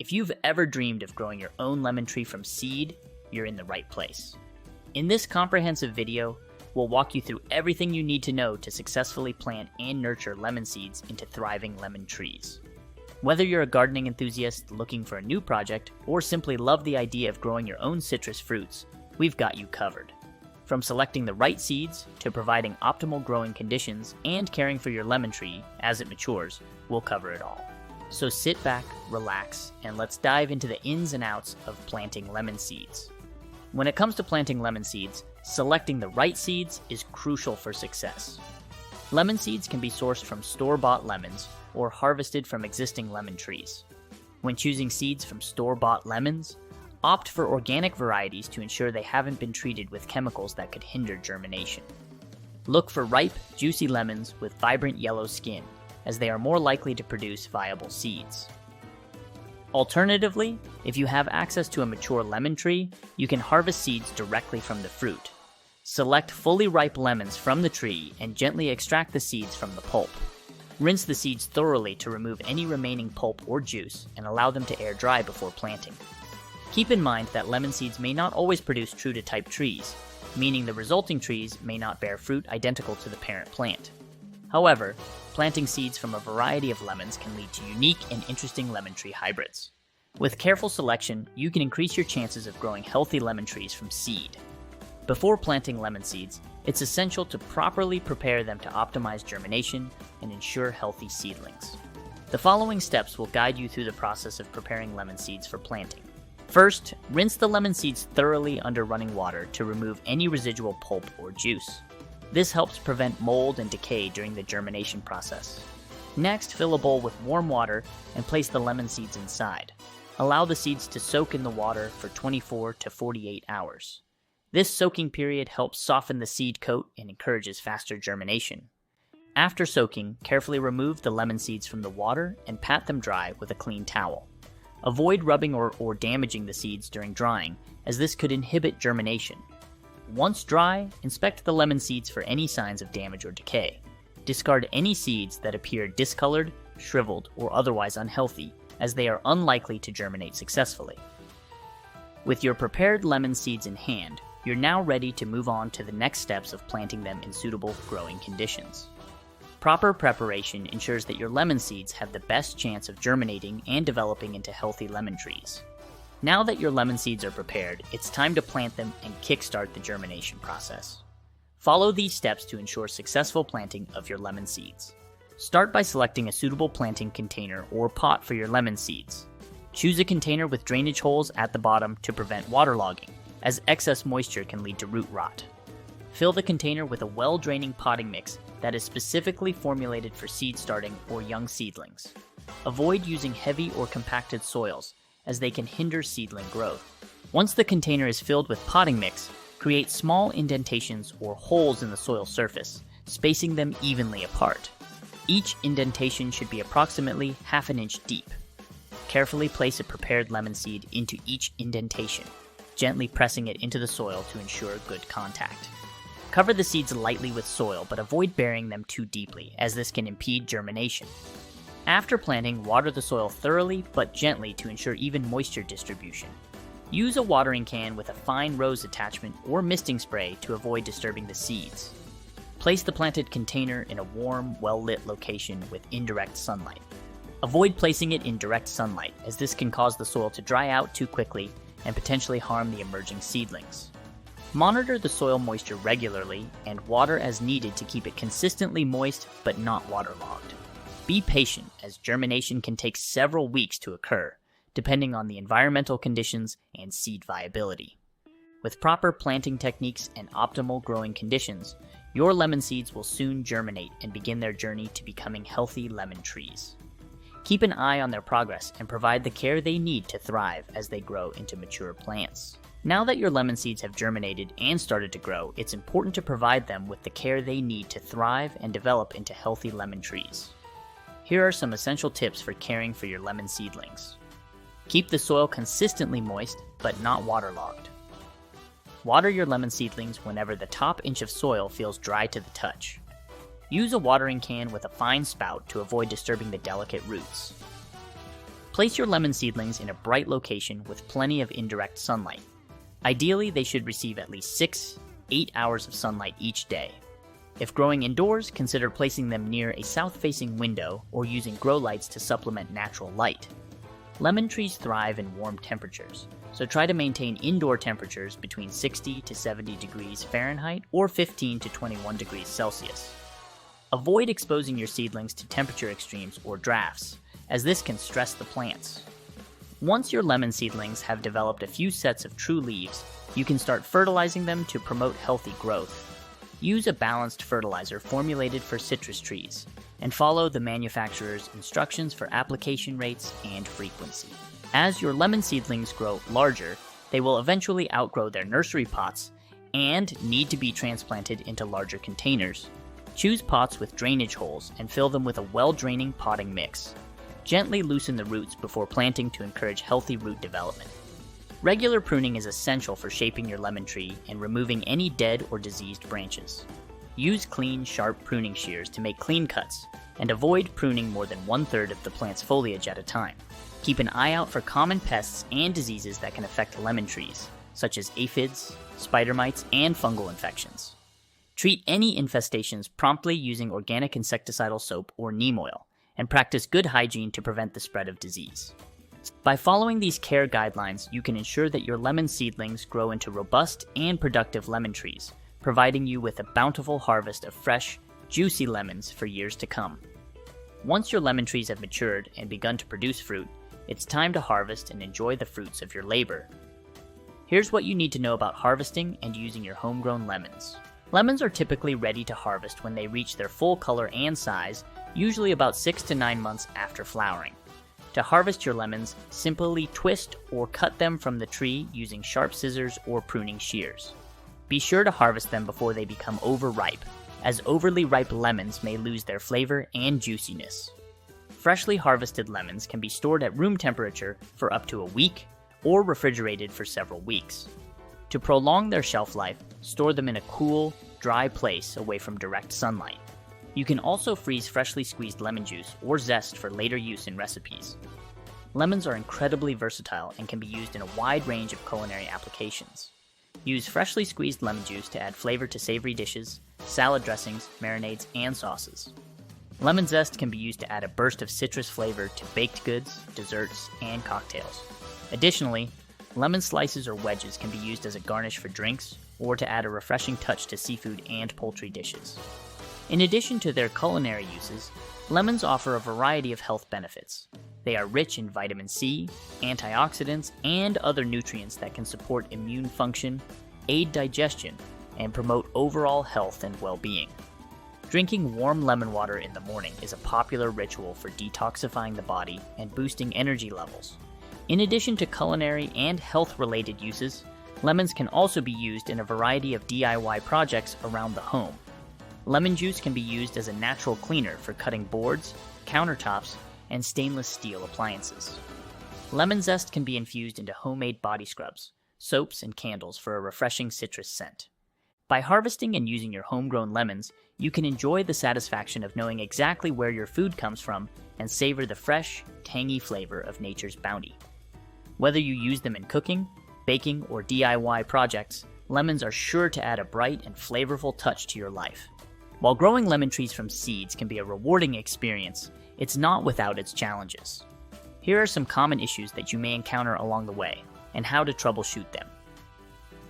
If you've ever dreamed of growing your own lemon tree from seed, you're in the right place. In this comprehensive video, we'll walk you through everything you need to know to successfully plant and nurture lemon seeds into thriving lemon trees. Whether you're a gardening enthusiast looking for a new project, or simply love the idea of growing your own citrus fruits, we've got you covered. From selecting the right seeds, to providing optimal growing conditions, and caring for your lemon tree as it matures, we'll cover it all. So sit back, relax, and let's dive into the ins and outs of planting lemon seeds. When it comes to planting lemon seeds, selecting the right seeds is crucial for success. Lemon seeds can be sourced from store-bought lemons or harvested from existing lemon trees. When choosing seeds from store-bought lemons, opt for organic varieties to ensure they haven't been treated with chemicals that could hinder germination. Look for ripe, juicy lemons with vibrant yellow skin, as they are more likely to produce viable seeds. Alternatively, if you have access to a mature lemon tree, you can harvest seeds directly from the fruit. Select fully ripe lemons from the tree and gently extract the seeds from the pulp. Rinse the seeds thoroughly to remove any remaining pulp or juice and allow them to air dry before planting. Keep in mind that lemon seeds may not always produce true to type trees, meaning the resulting trees may not bear fruit identical to the parent plant. However, planting seeds from a variety of lemons can lead to unique and interesting lemon tree hybrids. With careful selection, you can increase your chances of growing healthy lemon trees from seed. Before planting lemon seeds, it's essential to properly prepare them to optimize germination and ensure healthy seedlings. The following steps will guide you through the process of preparing lemon seeds for planting. First, rinse the lemon seeds thoroughly under running water to remove any residual pulp or juice. This helps prevent mold and decay during the germination process. Next, fill a bowl with warm water and place the lemon seeds inside. Allow the seeds to soak in the water for 24 to 48 hours. This soaking period helps soften the seed coat and encourages faster germination. After soaking, carefully remove the lemon seeds from the water and pat them dry with a clean towel. Avoid rubbing or damaging the seeds during drying, as this could inhibit germination. Once dry, inspect the lemon seeds for any signs of damage or decay. Discard any seeds that appear discolored, shriveled, or otherwise unhealthy, as they are unlikely to germinate successfully. With your prepared lemon seeds in hand, you're now ready to move on to the next steps of planting them in suitable growing conditions. Proper preparation ensures that your lemon seeds have the best chance of germinating and developing into healthy lemon trees. Now that your lemon seeds are prepared, it's time to plant them and kickstart the germination process. Follow these steps to ensure successful planting of your lemon seeds. Start by selecting a suitable planting container or pot for your lemon seeds. Choose a container with drainage holes at the bottom to prevent waterlogging, as excess moisture can lead to root rot. Fill the container with a well-draining potting mix that is specifically formulated for seed starting or young seedlings. Avoid using heavy or compacted soils, as they can hinder seedling growth. Once the container is filled with potting mix, create small indentations or holes in the soil surface, spacing them evenly apart. Each indentation should be approximately ½ an inch deep. Carefully place a prepared lemon seed into each indentation, gently pressing it into the soil to ensure good contact. Cover the seeds lightly with soil, but avoid burying them too deeply, as this can impede germination. After planting, water the soil thoroughly but gently to ensure even moisture distribution. Use a watering can with a fine rose attachment or misting spray to avoid disturbing the seeds. Place the planted container in a warm, well-lit location with indirect sunlight. Avoid placing it in direct sunlight, as this can cause the soil to dry out too quickly and potentially harm the emerging seedlings. Monitor the soil moisture regularly and water as needed to keep it consistently moist but not waterlogged. Be patient, as germination can take several weeks to occur, depending on the environmental conditions and seed viability. With proper planting techniques and optimal growing conditions, your lemon seeds will soon germinate and begin their journey to becoming healthy lemon trees. Keep an eye on their progress and provide the care they need to thrive as they grow into mature plants. Now that your lemon seeds have germinated and started to grow, it's important to provide them with the care they need to thrive and develop into healthy lemon trees. Here are some essential tips for caring for your lemon seedlings. Keep the soil consistently moist, but not waterlogged. Water your lemon seedlings whenever the top inch of soil feels dry to the touch. Use a watering can with a fine spout to avoid disturbing the delicate roots. Place your lemon seedlings in a bright location with plenty of indirect sunlight. Ideally, they should receive at least 6-8 hours of sunlight each day. If growing indoors, consider placing them near a south-facing window or using grow lights to supplement natural light. Lemon trees thrive in warm temperatures, so try to maintain indoor temperatures between 60 to 70 degrees Fahrenheit or 15 to 21 degrees Celsius. Avoid exposing your seedlings to temperature extremes or drafts, as this can stress the plants. Once your lemon seedlings have developed a few sets of true leaves, you can start fertilizing them to promote healthy growth. Use a balanced fertilizer formulated for citrus trees, and follow the manufacturer's instructions for application rates and frequency. As your lemon seedlings grow larger, they will eventually outgrow their nursery pots and need to be transplanted into larger containers. Choose pots with drainage holes and fill them with a well-draining potting mix. Gently loosen the roots before planting to encourage healthy root development. Regular pruning is essential for shaping your lemon tree and removing any dead or diseased branches. Use clean, sharp pruning shears to make clean cuts, and avoid pruning more than 1/3 of the plant's foliage at a time. Keep an eye out for common pests and diseases that can affect lemon trees, such as aphids, spider mites, and fungal infections. Treat any infestations promptly using organic insecticidal soap or neem oil, and practice good hygiene to prevent the spread of disease. By following these care guidelines, you can ensure that your lemon seedlings grow into robust and productive lemon trees, providing you with a bountiful harvest of fresh, juicy lemons for years to come. Once your lemon trees have matured and begun to produce fruit, it's time to harvest and enjoy the fruits of your labor. Here's what you need to know about harvesting and using your homegrown lemons. Lemons are typically ready to harvest when they reach their full color and size, usually about 6 to 9 months after flowering. To harvest your lemons, simply twist or cut them from the tree using sharp scissors or pruning shears. Be sure to harvest them before they become overripe, as overly ripe lemons may lose their flavor and juiciness. Freshly harvested lemons can be stored at room temperature for up to a week or refrigerated for several weeks. To prolong their shelf life, store them in a cool, dry place away from direct sunlight. You can also freeze freshly squeezed lemon juice or zest for later use in recipes. Lemons are incredibly versatile and can be used in a wide range of culinary applications. Use freshly squeezed lemon juice to add flavor to savory dishes, salad dressings, marinades, and sauces. Lemon zest can be used to add a burst of citrus flavor to baked goods, desserts, and cocktails. Additionally, lemon slices or wedges can be used as a garnish for drinks or to add a refreshing touch to seafood and poultry dishes. In addition to their culinary uses, lemons offer a variety of health benefits. They are rich in vitamin C, antioxidants, and other nutrients that can support immune function, aid digestion, and promote overall health and well-being. Drinking warm lemon water in the morning is a popular ritual for detoxifying the body and boosting energy levels. In addition to culinary and health-related uses, lemons can also be used in a variety of DIY projects around the home. Lemon juice can be used as a natural cleaner for cutting boards, countertops, and stainless steel appliances. Lemon zest can be infused into homemade body scrubs, soaps, and candles for a refreshing citrus scent. By harvesting and using your homegrown lemons, you can enjoy the satisfaction of knowing exactly where your food comes from and savor the fresh, tangy flavor of nature's bounty. Whether you use them in cooking, baking, or DIY projects, lemons are sure to add a bright and flavorful touch to your life. While growing lemon trees from seeds can be a rewarding experience, it's not without its challenges. Here are some common issues that you may encounter along the way, and how to troubleshoot them.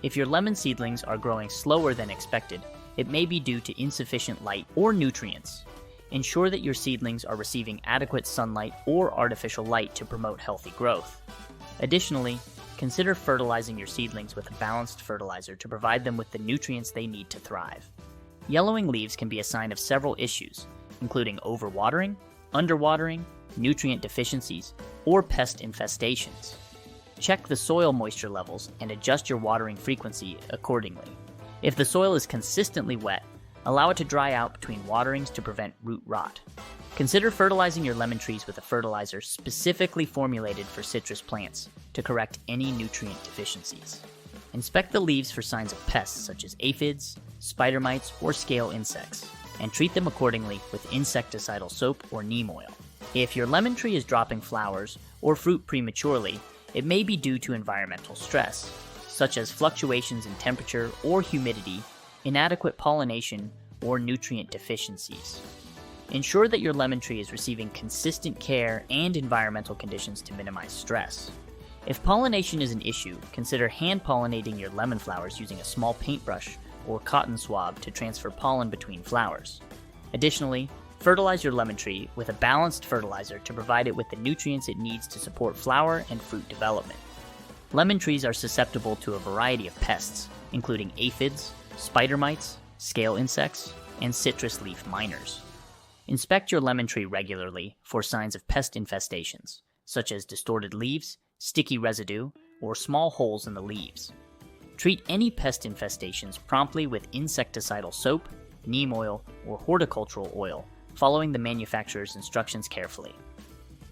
If your lemon seedlings are growing slower than expected, it may be due to insufficient light or nutrients. Ensure that your seedlings are receiving adequate sunlight or artificial light to promote healthy growth. Additionally, consider fertilizing your seedlings with a balanced fertilizer to provide them with the nutrients they need to thrive. Yellowing leaves can be a sign of several issues, including overwatering, underwatering, nutrient deficiencies, or pest infestations. Check the soil moisture levels and adjust your watering frequency accordingly. If the soil is consistently wet, allow it to dry out between waterings to prevent root rot. Consider fertilizing your lemon trees with a fertilizer specifically formulated for citrus plants to correct any nutrient deficiencies. Inspect the leaves for signs of pests such as aphids, spider mites, or scale insects, and treat them accordingly with insecticidal soap or neem oil. If your lemon tree is dropping flowers or fruit prematurely, it may be due to environmental stress, such as fluctuations in temperature or humidity, inadequate pollination, or nutrient deficiencies. Ensure that your lemon tree is receiving consistent care and environmental conditions to minimize stress. If pollination is an issue, consider hand pollinating your lemon flowers using a small paintbrush or cotton swab to transfer pollen between flowers. Additionally, fertilize your lemon tree with a balanced fertilizer to provide it with the nutrients it needs to support flower and fruit development. Lemon trees are susceptible to a variety of pests, including aphids, spider mites, scale insects, and citrus leaf miners. Inspect your lemon tree regularly for signs of pest infestations, such as distorted leaves, sticky residue, or small holes in the leaves. Treat any pest infestations promptly with insecticidal soap, neem oil, or horticultural oil, following the manufacturer's instructions carefully.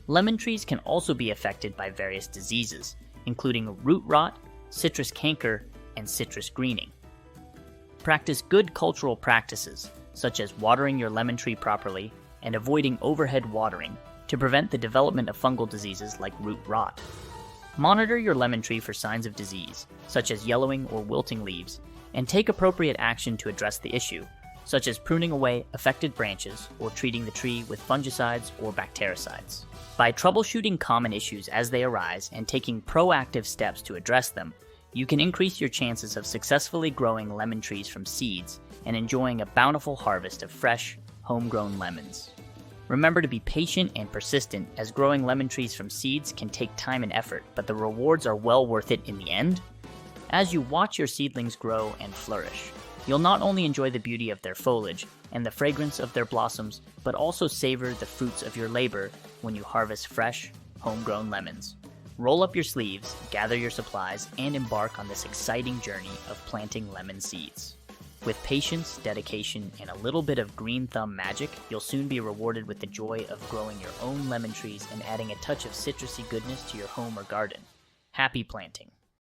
Lemon trees can also be affected by various diseases, including root rot, citrus canker, and citrus greening. Practice good cultural practices, such as watering your lemon tree properly and avoiding overhead watering to prevent the development of fungal diseases like root rot. Monitor your lemon tree for signs of disease, such as yellowing or wilting leaves, and take appropriate action to address the issue, such as pruning away affected branches or treating the tree with fungicides or bactericides. By troubleshooting common issues as they arise and taking proactive steps to address them, you can increase your chances of successfully growing lemon trees from seeds and enjoying a bountiful harvest of fresh, homegrown lemons. Remember to be patient and persistent, as growing lemon trees from seeds can take time and effort, but the rewards are well worth it in the end. As you watch your seedlings grow and flourish, you'll not only enjoy the beauty of their foliage and the fragrance of their blossoms, but also savor the fruits of your labor when you harvest fresh, homegrown lemons. Roll up your sleeves, gather your supplies, and embark on this exciting journey of planting lemon seeds. With patience, dedication, and a little bit of green thumb magic, you'll soon be rewarded with the joy of growing your own lemon trees and adding a touch of citrusy goodness to your home or garden. Happy planting!